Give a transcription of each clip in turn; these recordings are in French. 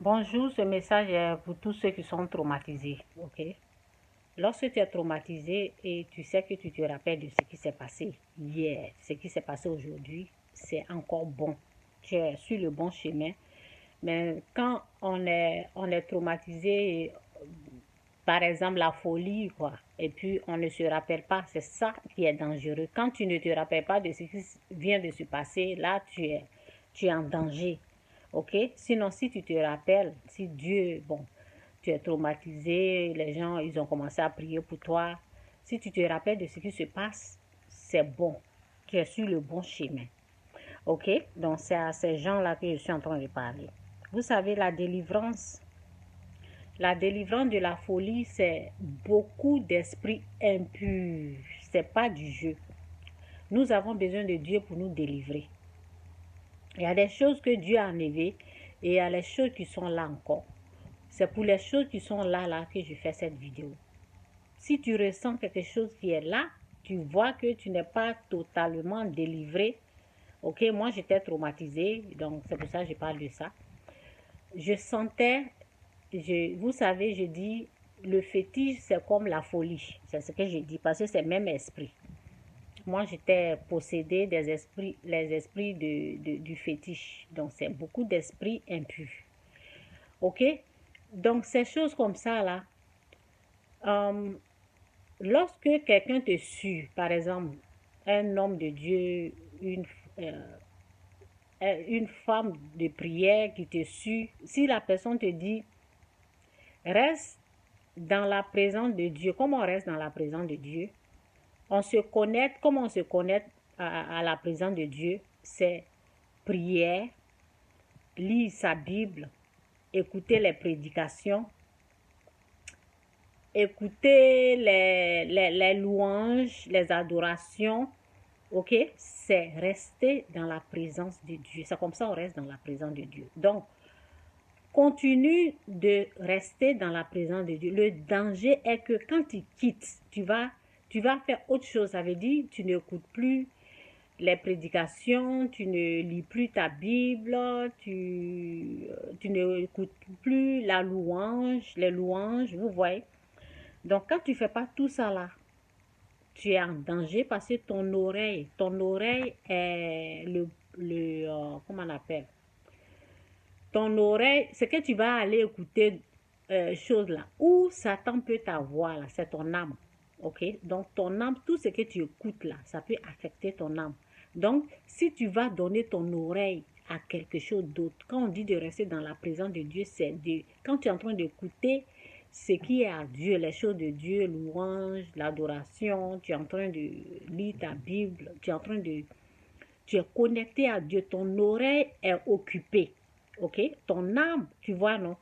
Bonjour, ce message est pour tous ceux qui sont traumatisés, ok? Lorsque tu es traumatisé et tu sais que tu te rappelles de ce qui s'est passé hier, ce qui s'est passé aujourd'hui, c'est encore bon. Tu es sur le bon chemin. Mais quand on est traumatisé, par exemple la folie, quoi, et puis on ne se rappelle pas, c'est ça qui est dangereux. Quand tu ne te rappelles pas de ce qui vient de se passer, là, tu es en danger. Ok? Sinon, si tu te rappelles, si Dieu, bon, tu es traumatisé, les gens, ils ont commencé à prier pour toi. Si tu te rappelles de ce qui se passe, c'est bon. Tu es sur le bon chemin. Ok? Donc, c'est à ces gens-là que je suis en train de parler. Vous savez, la délivrance de la folie, c'est beaucoup d'esprits impurs. C'est pas du jeu. Nous avons besoin de Dieu pour nous délivrer. Il y a des choses que Dieu a enlevées et il y a les choses qui sont là encore. C'est pour les choses qui sont là que je fais cette vidéo. Si tu ressens quelque chose qui est là, tu vois que tu n'es pas totalement délivré. Ok, moi j'étais traumatisée, donc c'est pour ça que je parle de ça. Je sentais, vous savez, je dis, le fétiche c'est comme la folie. C'est ce que je dis parce que c'est le même esprit. Moi, j'étais possédée des esprits, les esprits du fétiche. Donc, c'est beaucoup d'esprits impurs. OK? Donc, ces choses comme ça, là, lorsque quelqu'un te suit, par exemple, un homme de Dieu, une femme de prière qui te suit, si la personne te dit, reste dans la présence de Dieu, comment on reste dans la présence de Dieu? On se connecte, comment on se connecte à la présence de Dieu? C'est prière, lire sa Bible, écouter les prédications, écouter les louanges, les adorations. Ok? C'est rester dans la présence de Dieu. C'est comme ça qu'on reste dans la présence de Dieu. Donc, continue de rester dans la présence de Dieu. Le danger est que quand tu quittes, tu vas faire autre chose. Ça veut dire tu n'écoutes plus les prédications, tu ne lis plus ta Bible, tu n'écoutes plus les louanges, vous voyez. Donc, quand tu ne fais pas tout ça là, tu es en danger parce que ton oreille est comment on appelle? Ton oreille, ce que tu vas aller écouter, chose là, où Satan peut t'avoir là, c'est ton âme. Ok? Donc, ton âme, tout ce que tu écoutes là, ça peut affecter ton âme. Donc, si tu vas donner ton oreille à quelque chose d'autre, quand on dit de rester dans la présence de Dieu, c'est quand tu es en train d'écouter ce qui est à Dieu, les choses de Dieu, louange, l'adoration, tu es en train de lire ta Bible, tu es connecté à Dieu, ton oreille est occupée. Ok? Ton âme, tu vois, non?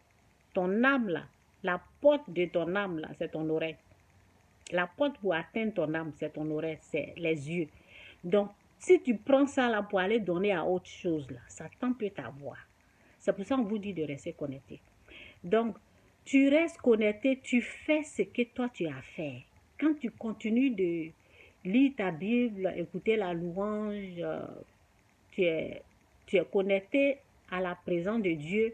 Ton âme là, la porte de ton âme là, c'est ton oreille. La porte pour atteindre ton âme, c'est ton oreille, c'est les yeux. Donc, si tu prends ça là pour aller donner à autre chose là, Satan peut t'avoir. C'est pour ça qu'on vous dit de rester connecté. Donc, tu restes connecté, tu fais ce que toi tu as fait. Quand tu continues de lire ta Bible, écouter la louange, tu es, tu es connecté à la présence de Dieu,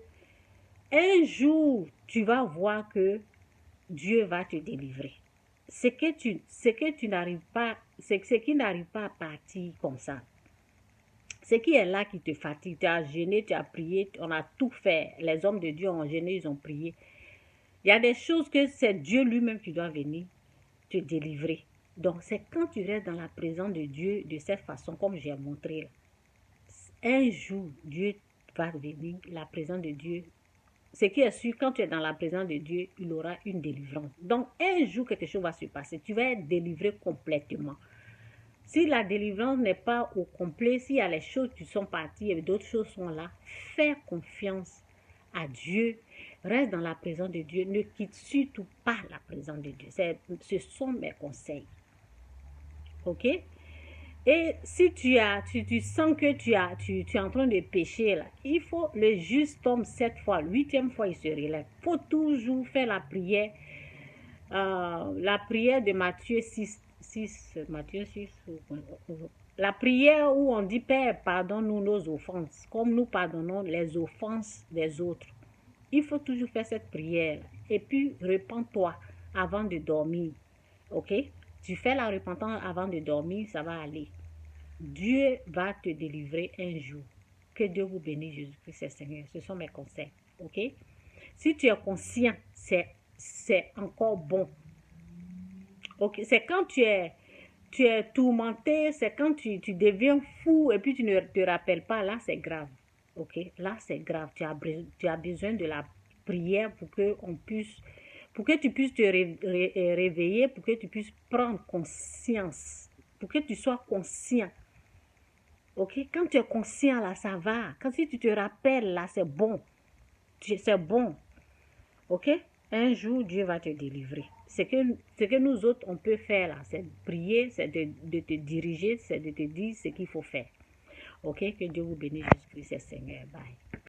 un jour, tu vas voir que Dieu va te délivrer. Ce que tu n'arrives pas, ce qui n'arrive pas à partir comme ça. Ce qui est là qui te fatigue, tu as jeûné, tu as prié, on a tout fait. Les hommes de Dieu ont jeûné, ils ont prié. Il y a des choses que c'est Dieu lui-même qui doit venir te délivrer. Donc, c'est quand tu restes dans la présence de Dieu de cette façon, comme j'ai montré là. Un jour, Dieu va venir, la présence de Dieu. Ce qui est sûr, quand tu es dans la présence de Dieu, il aura une délivrance. Donc, un jour, quelque chose va se passer. Tu vas être délivré complètement. Si la délivrance n'est pas au complet, s'il y a les choses qui sont parties et d'autres choses sont là, fais confiance à Dieu. Reste dans la présence de Dieu. Ne quitte surtout pas la présence de Dieu. Ce sont mes conseils. OK? Et si tu sens que tu es en train de pécher, là, il faut le juste tombe 7 fois, 8e fois, il se relève. Il faut toujours faire la prière de Matthieu 6, Matthieu 6, la prière où on dit, Père, pardonne-nous nos offenses, comme nous pardonnons les offenses des autres. Il faut toujours faire cette prière. Et puis, repens-toi avant de dormir. Ok? Tu fais la repentance avant de dormir, ça va aller. Dieu va te délivrer un jour. Que Dieu vous bénisse, Jésus-Christ, Seigneur. Ce sont mes conseils. Ok? Si tu es conscient, c'est encore bon. Ok? C'est quand tu es tourmenté, c'est quand tu deviens fou et puis tu ne te rappelles pas, là c'est grave. Ok? Là c'est grave. Tu as besoin de la prière pour que tu puisses te réveiller, pour que tu puisses prendre conscience, pour que tu sois conscient. Ok? Quand tu es conscient là, ça va. Quand si tu te rappelles là, c'est bon. C'est bon. Ok? Un jour, Dieu va te délivrer. Ce que nous autres, on peut faire là, c'est prier, c'est de te diriger, c'est de te dire ce qu'il faut faire. Ok? Que Dieu vous bénisse, Jésus-Christ, Seigneur. Bye.